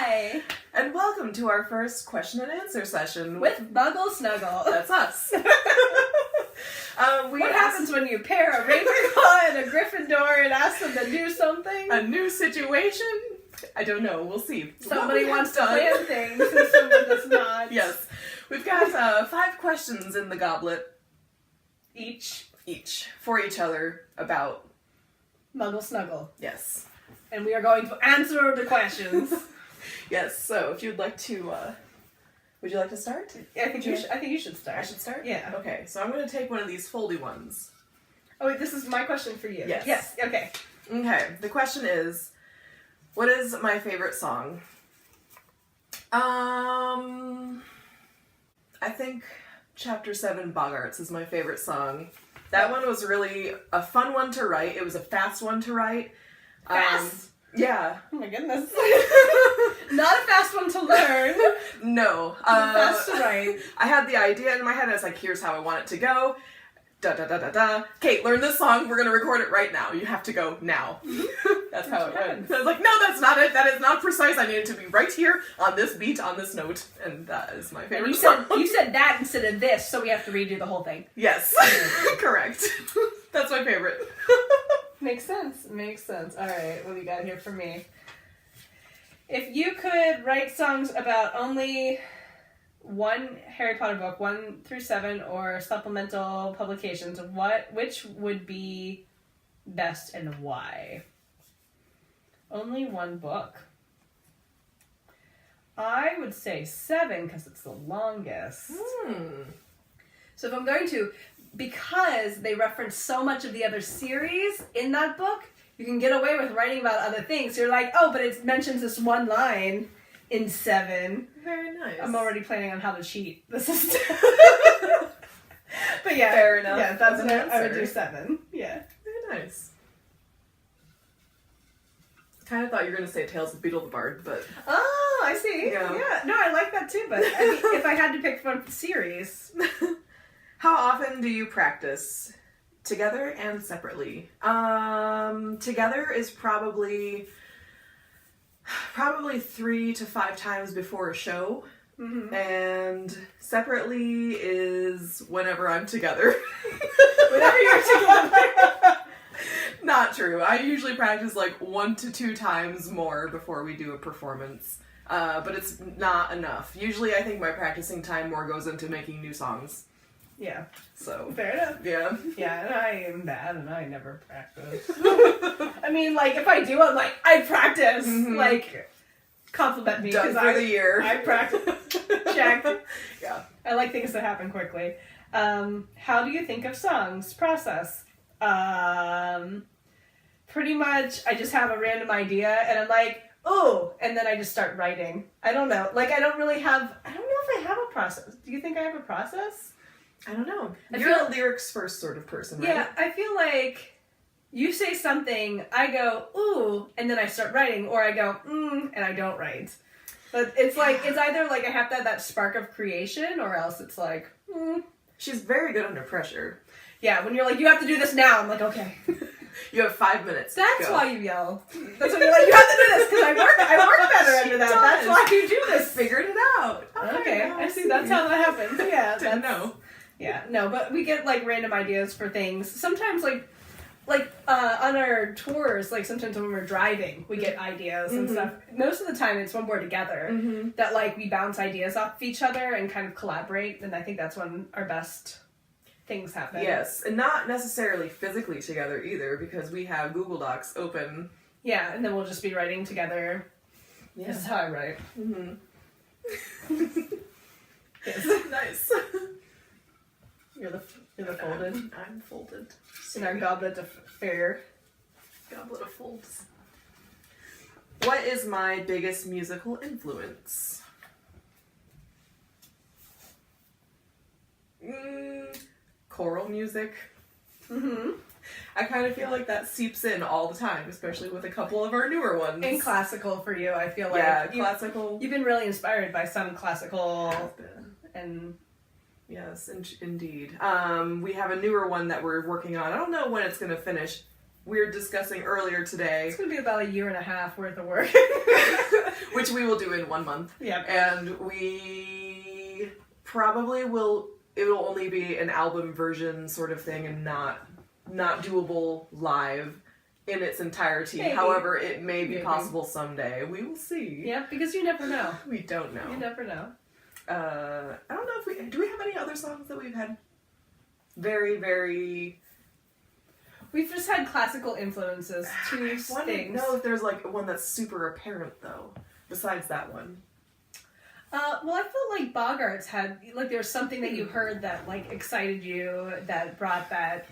Hi! And welcome to our first question and answer session With Muggle Snuggle. That's us. What happens when you pair a Ravenclaw and a Gryffindor and ask them to do something? A new situation? I don't know. We'll see. Somebody wants to plan things and someone does not. Yes. We've got 5 questions in the goblet. Each For each other about Muggle Snuggle. Yes. And we are going to answer the questions. Yes, so if you'd like to, would you like to start? I think you should start. I should start? Yeah. Okay, so I'm going to take one of these foldy ones. Oh wait, this is my question for you. Yes. Yes, okay. Okay, the question is, what is my favorite song? I think Chapter 7 Boggarts is my favorite song. That one was really a fun one to write. It was a fast one to write. Fast? Yeah. Oh my goodness. Not a fast one to learn. No. Fast to write. I had the idea in my head. I was like, here's how I want it to go. Da da da da da. Kate, learn this song. We're going to record it right now. You have to go now. That's how it went. I was like, no, that's not it. That is not precise. I need it to be right here on this beat, on this note. And that is my favorite song. You said that instead of this, so we have to redo the whole thing. Yes. Correct. That's my favorite. Makes sense. Alright, what do you got here for me? If you could write songs about only one Harry Potter book, 1 through 7, or supplemental publications, which would be best and why? Only one book. I would say 7 because it's the longest. So if I'm going to, because they reference so much of the other series in that book, you can get away with writing about other things. So you're like, oh, but it mentions this one line in 7. Very nice. I'm already planning on how to cheat the system. But yeah. Fair enough. Yeah, that's what an I would answer. do 7. Yeah. Very nice. Kind of thought you were going to say Tales of Beetle the Bard, but... Oh, I see. Yeah. No, I like that too, but I mean, if I had to pick one series. How often do you practice? Together and separately? Together is probably 3 to 5 times before a show. Mm-hmm. And separately is whenever I'm together. Whenever you're together. Not true. I usually practice like 1 to 2 times more before we do a performance. But it's not enough. Usually I think my practicing time more goes into making new songs. Yeah. So. Fair enough. Yeah. Yeah, and I am bad and I never practice. I mean, like, if I do, I'm like, I practice. Mm-hmm. Like, compliment me. Done for the year. I practice. Check. Yeah. I like things that happen quickly. How do you think of songs? Process. Pretty much, I just have a random idea and I'm like, oh, and then I just start writing. I don't know. Like, I don't know if I have a process. Do you think I have a process? I don't know. You're a lyrics first sort of person, right? Yeah, I feel like you say something, I go, ooh, and then I start writing, or I go, and I don't write. But it's like, it's either like I have to have that spark of creation, or else it's like, She's very good under pressure. Yeah, when you're like, you have to do this now, I'm like, okay. You have 5 minutes. That's why you yell. That's when you're like, you have to do this, because I work better under that. That's why you do this. Figured it out. Okay, I see. That's how that happens. Yeah, Didn't know. Yeah, no, but we get like random ideas for things. Sometimes like on our tours, like sometimes when we're driving, we get ideas and stuff. Most of the time it's when we're together that like we bounce ideas off each other and kind of collaborate, and I think that's when our best things happen. Yes, and not necessarily physically together either, because we have Google Docs open. Yeah, and then we'll just be writing together. Yeah. This is how I write. Yes. Nice. You're the folded. I'm folded. In our goblet of fair. Goblet of folds. What is my biggest musical influence? Choral music. I kind of feel like that seeps in all the time, especially with a couple of our newer ones. And classical for you, I feel like. Yeah, classical. You've been really inspired by some classical and... Yes, indeed. We have a newer one that we're working on. I don't know when it's going to finish. We were discussing earlier today. It's going to be about 1.5 years worth of work. Which which we will do in 1 month. Yep. And we probably will. It'll only be an album version sort of thing, and not doable live in its entirety. Maybe. However, it may be Maybe. possible someday. We will see. Yep, because you never know. We don't know. You never know. I don't know if do we have any other songs that we've had very, very... We've just had classical influences to I want to things. know if there's like one that's super apparent though, besides that one. Well, I feel like Bogarts had, like, there was something that you heard that, like, excited you, that brought that.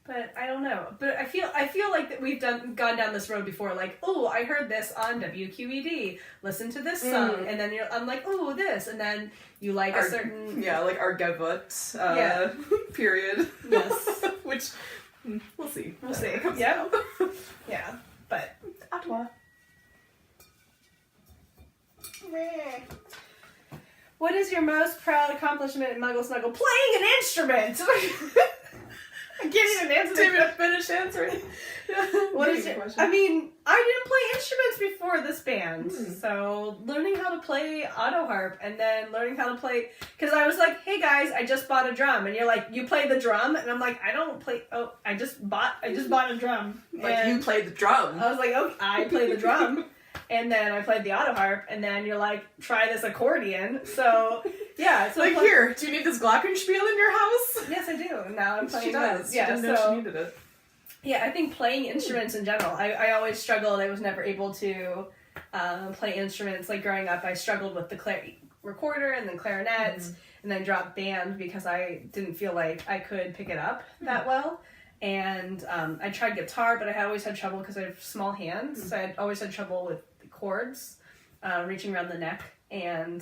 But I don't know. But I feel like that we've gone down this road before. Like, oh, I heard this on WQED. Listen to this song, and then I'm like, oh, this, and then you like a certain like our Gavut period. Yes, Which we'll see. We'll see. Yeah. Yeah, but Ottawa. What is your most proud accomplishment in Muggle Snuggle? Playing an instrument. I can't even answer Didn't that. even finish answering. What is it? Question. I mean, I didn't play instruments before this band, so learning how to play auto harp and then learning how to play, because I was like, "Hey guys, I just bought a drum," and you're like, "You play the drum?" And I'm like, "I don't play. Oh, I just bought a drum." Like And you played the drum. I was like, "Oh, I play the drum." And then I played the auto harp, and then you're like, try this accordion. So, yeah. So like, here, do you need this glockenspiel in your house? Yes, I do. And now I'm playing She does. that. Yeah, she didn't know she needed it. Yeah, I think playing instruments in general. I always struggled. I was never able to play instruments. Like growing up, I struggled with the recorder and then clarinets, and then dropped band because I didn't feel like I could pick it up that well. And I tried guitar, but I always had trouble because I have small hands. So I always had trouble with the chords, reaching around the neck. And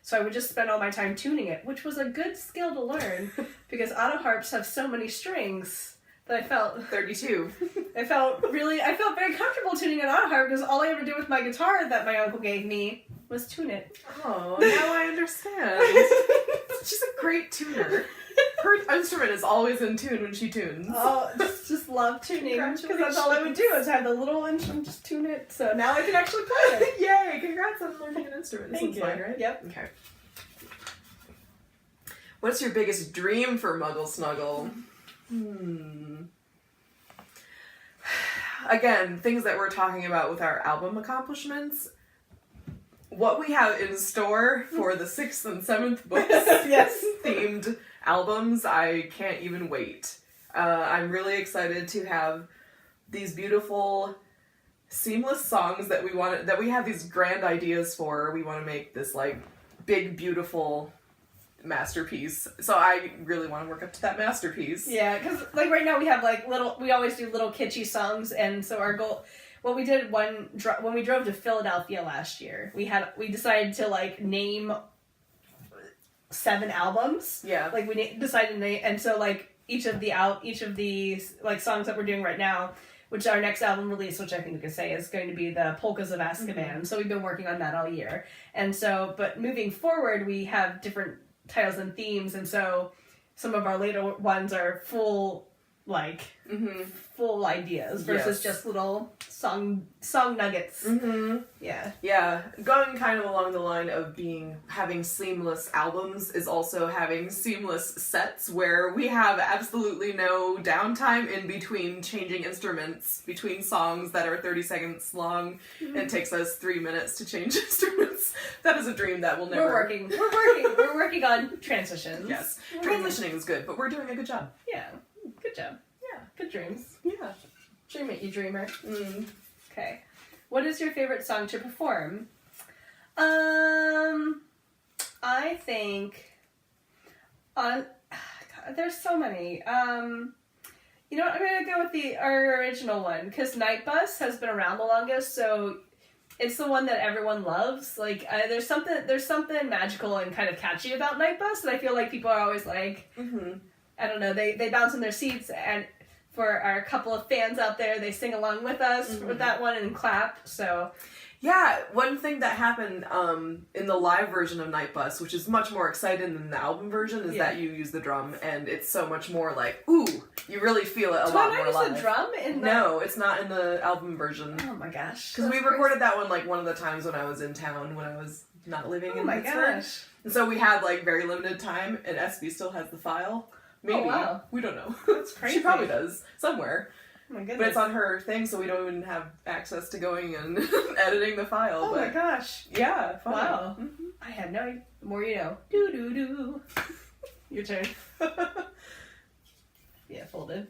so I would just spend all my time tuning it, which was a good skill to learn because auto harps have so many strings that I felt 32. I felt very comfortable tuning an auto harp because all I ever did with my guitar that my uncle gave me was tune it. Oh, now I understand. She's a great tuner. Her instrument is always in tune when she tunes. Oh, just love tuning because that's all I would do is have the little instrument, just tune it. So now I can actually play it. Yay! Congrats on learning an instrument. This Thank one's you. mine, right? Yep. Okay. What's your biggest dream for Muggle Snuggle? Again, things that we're talking about with our album accomplishments. What we have in store for the 6th and 7th books Yes. themed albums, I can't even wait. I'm really excited to have these beautiful, seamless songs that we have these grand ideas for. We want to make this like big, beautiful masterpiece. So I really want to work up to that masterpiece. Yeah, because like right now we have like we always do little kitschy songs, and so our goal. What we did when we drove to Philadelphia last year, we decided to like name 7 albums. Yeah. Like we decided to name, and so like each of these like songs that we're doing right now, which our next album release, which I think we could say is going to be the Polkas of Azkaban. So we've been working on that all year, and so but moving forward, we have different titles and themes, and so some of our later ones are full ideas versus just little song nuggets. Yeah. Going kind of along the line of having seamless albums is also having seamless sets where we have absolutely no downtime in between changing instruments between songs that are 30 seconds long. It takes us 3 minutes to change instruments. That is a dream that will never. We're working on transitions. Yes, transitioning is good, but we're doing a good job. Yeah, good job. Yeah, good dreams. Yeah. Dream it, you dreamer. Okay. What is your favorite song to perform? I think God, there's so many. You know what? I'm gonna go with our original one because Night Bus has been around the longest, so it's the one that everyone loves. Like, there's something magical and kind of catchy about Night Bus that I feel like people are always like, I don't know, they bounce in their seats and for our couple of fans out there. They sing along with us with that one and clap. So yeah, one thing that happened in the live version of Night Bus, which is much more exciting than the album version, is that you use the drum, and it's so much more like, ooh, you really feel it a lot more live. Do I not use the drum in the... No, it's not in the album version. Oh my gosh. Because we recorded that one like one of the times when I was in town, when I was not living in Pittsburgh. Oh my gosh. And so we had like very limited time, and SB still has the file. Maybe. Oh, wow. We don't know. That's crazy. She probably does, somewhere. Oh my goodness. But it's on her thing, so we don't even have access to going and editing the file. Oh my gosh. Yeah, fun. Wow. Mm-hmm. I had no idea. The more you know. Do. Your turn. Yeah, folded.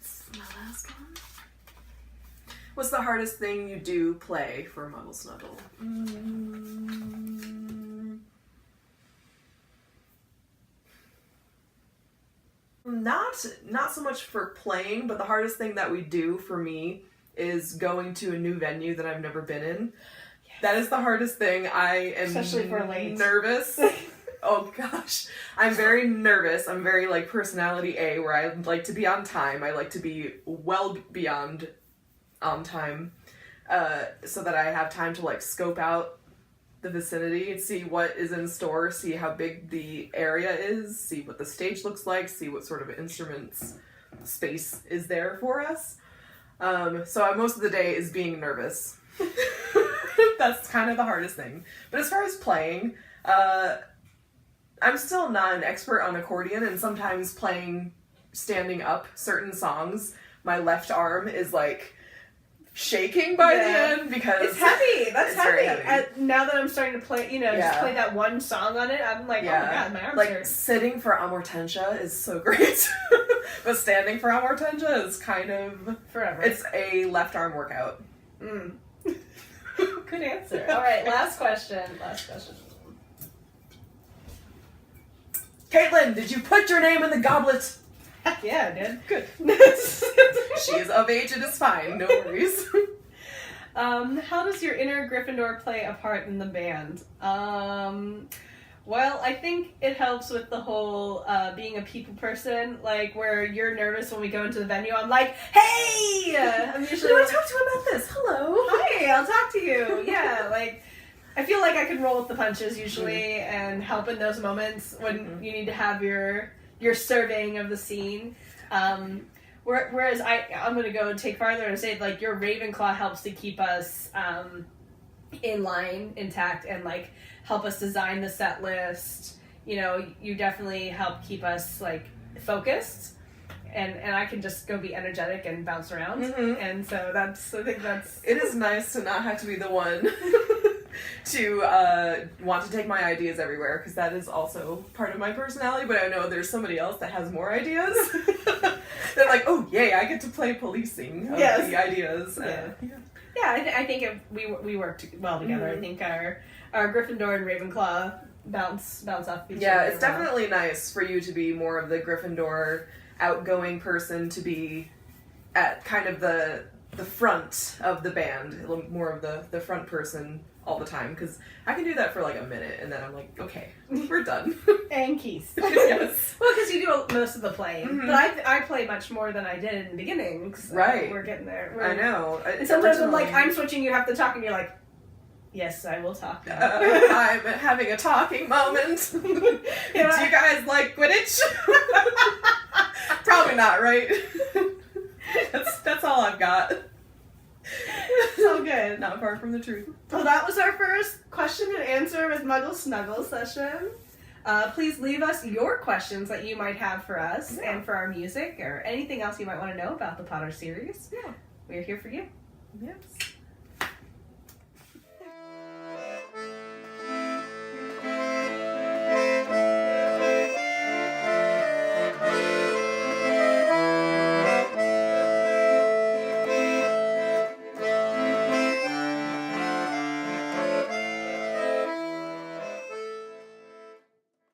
This is my last one. What's the hardest thing you do play for Muggle Snuggle? Not so much for playing, but the hardest thing that we do for me is going to a new venue that I've never been in. Yes. That is the hardest thing. I am especially for late. Nervous. Oh gosh. I'm very nervous. I'm very like personality A, where I like to be on time. I like to be well beyond on time, so that I have time to like scope out the vicinity, see what is in store, see how big the area is, see what the stage looks like, see what sort of instruments space is there for us. So most of the day is being nervous. That's kind of the hardest thing. But as far as playing, I'm still not an expert on accordion, and sometimes playing standing up certain songs, my left arm is like shaking by the end because it's heavy. That's very heavy. Now that I'm starting to play, just play that one song on it, I'm like, oh my god, my arms hurt. Sitting for Amortentia is so great, but standing for Amortentia is kind of forever. It's a left arm workout. Good answer. All right, last question. Caitlin, did you put your name in the goblet? Yeah, I did. Good. She is of age, it is fine, no worries. How does your inner Gryffindor play a part in the band? Well, I think it helps with the whole being a people person, like where you're nervous when we go into the venue. I'm like, hey! I'm usually I want to talk to you about this. Hello. Hi, I'll talk to you. Yeah, like I feel like I can roll with the punches usually and help in those moments when you need to have your serving of the scene. Whereas I'm going to go and take farther and say like your Ravenclaw helps to keep us in line, intact, and like help us design the set list. You definitely help keep us like focused, and I can just go be energetic and bounce around. And so I think that's it is nice to not have to be the one to want to take my ideas everywhere, because that is also part of my personality, but I know there's somebody else that has more ideas. They're like, oh yay, I get to play policing of the ideas. I think we work well together. I think our Gryffindor and Ravenclaw bounce off each other. Yeah, it's definitely nice for you to be more of the Gryffindor outgoing person, to be at kind of the front of the band, a little more of the front person all the time, because I can do that for like a minute and then I'm like, okay, we're done. And Keith. Yes. Well, because you do most of the playing. But I play much more than I did in the beginning. So right. We're getting there. I know. And sometimes I'm like, I'm switching, you have to talk, and you're like, yes, I will talk now. I'm having a talking moment. Do you guys like Quidditch? Probably not, right? That's all I've got. So good. Not far from the truth. Well, that was our first question and answer with Muggle Snuggle session. Please leave us your questions that you might have for us and for our music, or anything else you might want to know about the Potter series. Yeah. We're here for you. Yes.